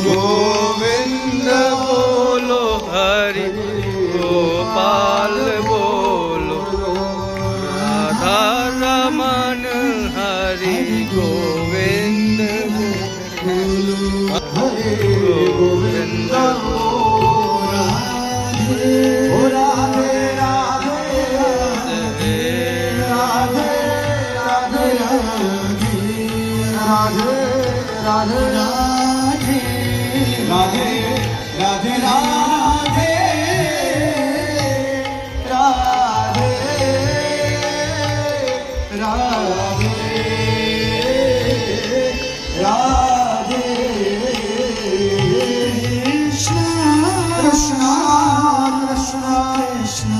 गोविंद बोलो हरि गोपाल बोलो राधा रमन हरि गोविंद बोलो हरे गोविंद राधे राधे राधे राधे राधे राधे राधे कृष्ण कृष्ण कृष्ण कृष्ण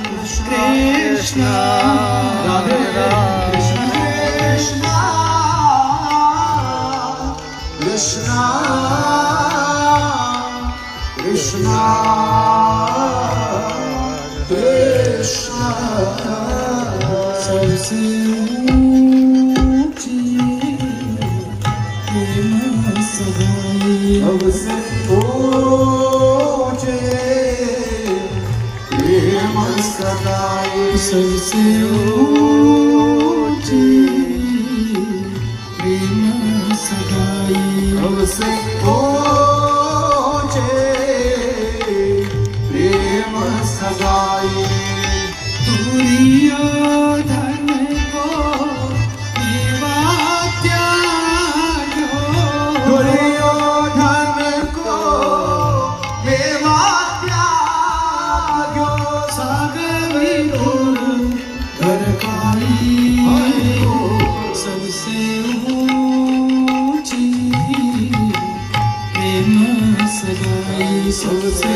कृष्ण कृष्ण राधे कृष्ण कृष्ण कृष्ण कृष्ण सबसे ऊंची प्रेम सगाई सबसे ऊंचे प्रेम सगाई सबसे ऊंची प्रेम सगाई सबसे ऊंचे प्रेम सगाई दुर्योधन को मेवा त्यागो दुर्योधन को मेवा त्यागो सागवी घर खाई सबसे ऊंची प्रेम सगाई सबसे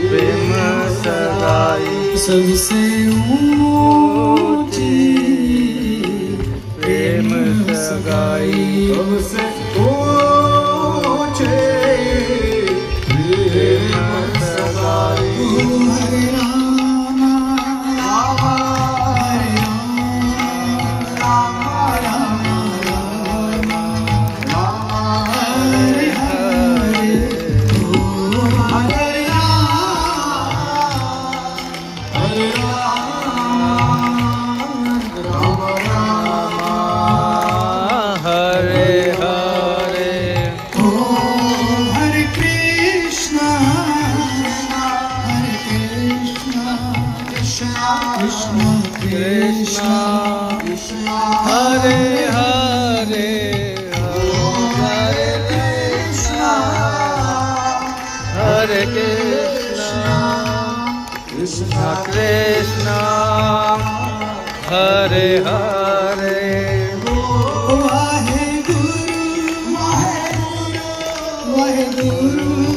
प्रेम सगाई सबसे ऊंची प्रेम सगाई सबसे ऊंचे प्रेम सगाई हरे राम राम हरे राम राम राम राम हरे हरे हरे हरे हरे हरे कृष्ण कृष्ण कृष्ण हरे हरे हरे कृष्ण हरे कृष्ण कृष्ण कृष्ण हरे हरे वाहे गुरु वाहे गुरु